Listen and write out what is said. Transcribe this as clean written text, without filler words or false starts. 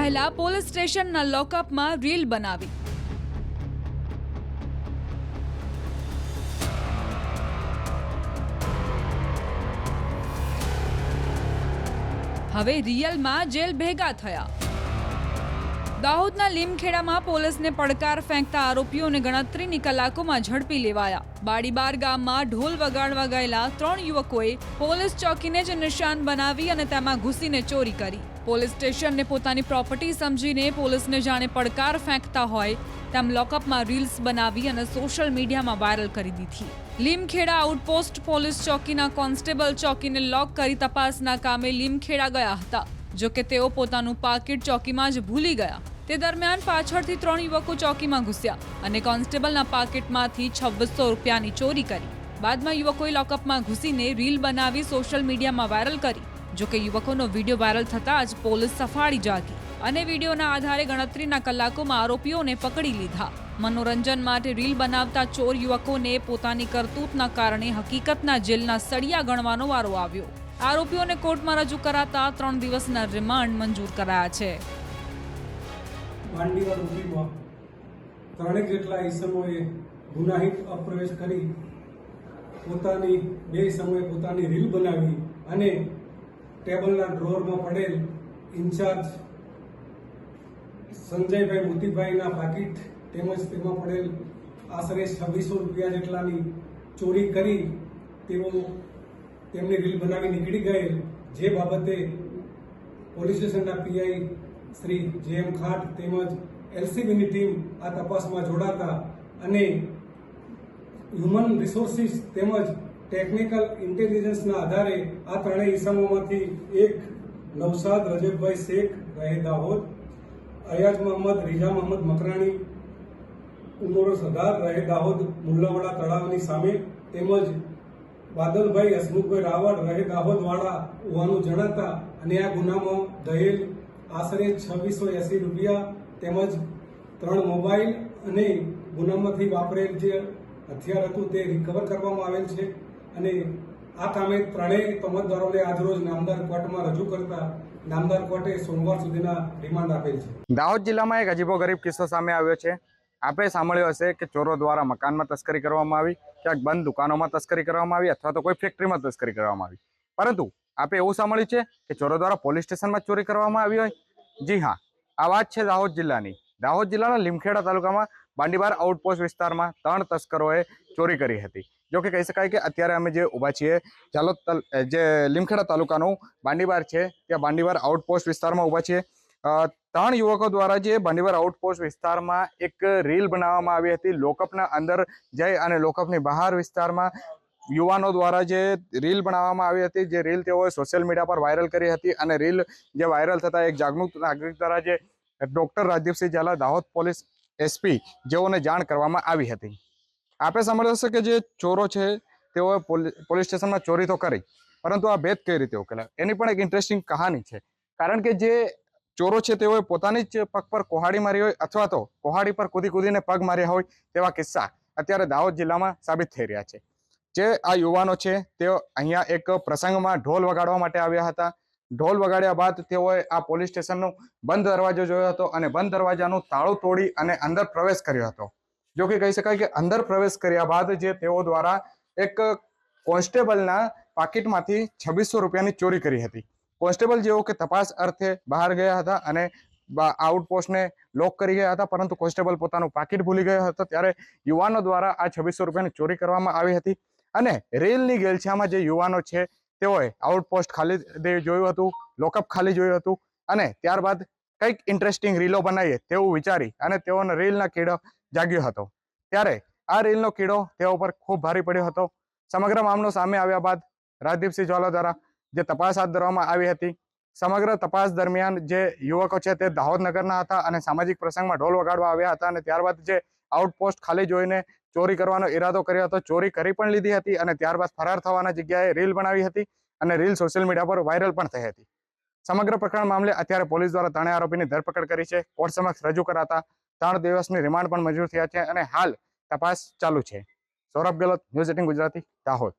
પહેલા પોલીસ સ્ટેશનના લોકઅપમાં રીલ બનાવી. હવે રિયલમાં જેલ ભેગા થયા. દાહોદના લીમખેડામાં પોલીસને પડકાર ફેંકતા આરોપીઓને ગણતરીની કલાકોમાં ઝડપી લેવાયા. બાડીબાર ગામમાં ઢોલ વગાડવા ગયેલા 3 યુવકોએ પોલીસ ચોકીને જ નિશાન બનાવી અને તેમાં ઘૂસીને ચોરી કરી. પોલીસ સ્ટેશનને પોતાની પ્રોપર્ટી સમજીને પોલીસને જાણે પડકાર ફેંકતા હોય તેમ લોકઅપમાં રીલ્સ બનાવી અને સોશિયલ મીડિયામાં વાયરલ કરી દીધી. લીમખેડા આઉટપોસ્ટ પોલીસ ચોકીના કોન્સ્ટેબલ ચોકીને લોક કરી તપાસના કામે લીમખેડા ગયા હતા. જો કે તેઓ પોતાનું પાકીટ ચોકીમાં જ ભૂલી ગયા. તે દરમિયાન પાછળથી 3 યુવકો ચોકીમાં ઘૂસ્યા અને કોન્સ્ટેબલના પાકીટમાંથી 2600 રૂપિયાની ચોરી કરી. બાદમાં યુવકોએ લોકઅપમાં ઘૂસીને રીલ બનાવી સોશિયલ મીડિયામાં વાયરલ કરી. જો કે યુવકોનો વિડીયો વાયરલ થતાં જ પોલીસ સફાળી જાગી અને વિડીયોના આધારે ગણતરીના કલાકોમાં આરોપીઓને પકડી લીધા. મનોરંજન માટે રીલ બનાવતા ચોર યુવકોને પોતાની કરતૂતના કારણે હકીકતના જેલના સળિયા ગણવાનો વારો આવ્યો. આરોપીઓને કોર્ટમાં રજૂ કરાતા 3 દિવસના રિમાન્ડ મંજૂર કરાયા છે. માંડીવા રૂપીમાં 3 જેટલા ઈસમોએ ગુનાહિત અપ્રવેશ કરી પોતાની 2 ઈસમોએ પોતાની રીલ બનાવી અને ટેબલના ડ્રોરમાં પડેલ ઇન્ચાર્જ સંજયભાઈ મોતીભાઈના પાકીટ તેમજ તેમાં પડેલ આશરે 2600 રૂપિયા જેટલાની ચોરી કરી તેઓ તેમની રીલ બનાવી નીકળી ગયેલ. જે બાબતે પોલીસ સ્ટેશનના પીઆઈ શ્રી જે.એમ. ખાટ તેમજ એલસીબીની ટીમ આ તપાસમાં જોડાતા અને હ્યુમન રિસોર્સિસ તેમજ ટેકનિકલ ઇન્ટેલિજન્સના આધારે આ 3 ઈસમોમાંથી એક નવસાદ રજબભાઈ શેખ રહે દાહોદ, અયાજ મોહમ્મદ રીઝા મોહમ્મદ મકરાણી ઉમર 18 રહે દાહોદ મુલ્લાવાડા તળાવની સામે તેમજ બાદલભાઈ હસમુખભાઈ રાવળ રહે દાહોદવાળા હોવાનું જણાતા અને આ ગુનામાં દહેલ આશરે 2680 રૂપિયા તેમજ 3 મોબાઈલ અને ગુનામાંથી વાપરેલ જે હથિયાર હતું તે રિકવર કરવામાં આવેલ છે. અને આ કામે 3 તમતદારોને આજરોજ નામદાર કોર્ટમાં રજૂ કરતા નામદાર કોર્ટે સોમવાર સુધીના રિમાન્ડ આપેલ છે. દાહોદ જિલ્લામાં એક અજીબોગરીબ કિસ્સો સામે આવ્યો છે. આપણે સાંભળ્યું હશે કે ચોરો દ્વારા મકાનમાં તસ્કરી કરવામાં આવી, ક્યાંક બંધ દુકાનોમાં તસ્કરી કરવામાં આવી અથવા તો કોઈ ફેક્ટરીમાં તસ્કરી કરવામાં આવી. પરંતુ આપણે એવું સાંભળ્યું છે કે ચોરો દ્વારા પોલીસ સ્ટેશનમાં ચોરી કરવામાં આવી હોય. જી હા, આ વાત છે દાહોદ જિલ્લાની. દાહોદ જિલ્લાના લીમખેડા તાલુકામાં બાંડીબાર આઉટપોસ્ટ વિસ્તારમાં 3 તસ્કરોએ ચોરી કરી હતી. જો કે કહી શકાય કે અત્યારે અમે જે ઊભા છીએ ચાલોદ જે લીમખેડા તાલુકાનું બાંડીબાર છે ત્યાં બાંડીબાર આઉટપોસ્ટ વિસ્તારમાં ઊભા છીએ. 3 યુવકો દ્વારા જે બાંડીબાર આઉટપોસ્ટ વિસ્તારમાં એક રીલ બનાવવામાં આવી હતી. લોકઅપના અંદર જઈ અને લોકઅપની બહાર વિસ્તારમાં યુવાનો દ્વારા જે રીલ બનાવવામાં આવી હતી, જે રીલ તેઓએ સોશિયલ મીડિયા પર વાયરલ કરી હતી અને રીલ જે વાયરલ થતા એક જાગૃત નાગરિક દ્વારા જે doctor Rajdeepsinh Jhala Dahod police SP જેઓને જાણ કરવામાં આવી હતી. આપણે સાંભળ્યું હશે કે જે ચોરો છે તેઓએ પોલીસ સ્ટેશનમાં ચોરી તો કરી, પરંતુ આ ભેદ કઈ રીતે ઉકેલાય એની પણ એક ઇન્ટરેસ્ટિંગ કહાની છે. કારણ કે જે ચોરો છે તેઓએ પોતાની જ પગ પર કોહાડી મારી હોય અથવા તો કોહાડી પર કૂદીને પગ માર્યા હોય તેવા કિસ્સા અત્યારે દાહોદ જિલ્લામાં સાબિત થઈ રહ્યા છે. જે આ યુવાનો છે તેઓ અહીંયા એક પ્રસંગમાં ઢોલ વગાડવા માટે આવ્યા હતા. ઢોલ વગાડ્યા બાદ તેઓએ આ પોલીસ સ્ટેશનનો બંધ દરવાજો જોયો હતો અને બંધ દરવાજાનું તાળું તોડી અને અંદર પ્રવેશ કર્યો હતો. જો કે કહી શકાય કે અંદર પ્રવેશ કર્યા બાદ જે તેઓ દ્વારા એક કોન્સ્ટેબલના પાકીટમાંથી 2600 રૂપિયાની ચોરી કરી હતી. કોન્સ્ટેબલ જેઓ કે તપાસ અર્થે બહાર ગયા હતા અને આઉટપોસ્ટને લોક કરી ગયા હતા, પરંતુ કોન્સ્ટેબલ પોતાનું પાકીટ ભૂલી ગયો હતો. ત્યારે યુવાનો દ્વારા આ 2600 રૂપિયાની ચોરી કરવામાં આવી હતી અને રેલની ગેલછામાં જે યુવાનો છે તેઓએ આઉટપોસ્ટ ખાલી જોયું હતું, લોકઅપ ખાલી જોયું હતું અને ત્યારબાદ કંઈક ઇન્ટરેસ્ટિંગ રીલો બનાવીએ તેવું વિચારી અને તેઓનો રીલના કીડો જાગ્યો હતો. ત્યારે આ રીલનો કીડો તેઓ પર ખૂબ ભારે પડ્યો હતો. સમગ્ર મામલો સામે આવ્યા બાદ રાજદીપસિંહ ઝાલા દ્વારા જે તપાસ હાથ ધરવામાં આવી હતી. સમગ્ર તપાસ દરમિયાન જે યુવકો છે તે દાહોદ નગરના હતા અને સામાજિક પ્રસંગમાં ઢોલ વગાડવા આવ્યા હતા અને ત્યારબાદ જે આઉટપોસ્ટ ખાલી જોઈને ચોરી કરવાનો ઈરાદો કર્યો હતો, ચોરી કરી પણ લીધી હતી અને ત્યારબાદ ફરાર થવાના જગ્યાએ રીલ બનાવી હતી અને રીલ સોશિયલ મીડિયા પર વાયરલ પણ થઈ હતી. સમગ્ર પ્રકરણ મામલે અત્યારે પોલીસ દ્વારા 3 આરોપીની ધરપકડ કરી છે. કોર્ટ સમક્ષ રજૂ કરાતા 3 દિવસની રિમાન્ડ પણ મંજૂર થયા છે અને હાલ તપાસ ચાલુ છે. સૌરભ ગેહલોત, ન્યૂઝ 18 ગુજરાતી, દાહોદ.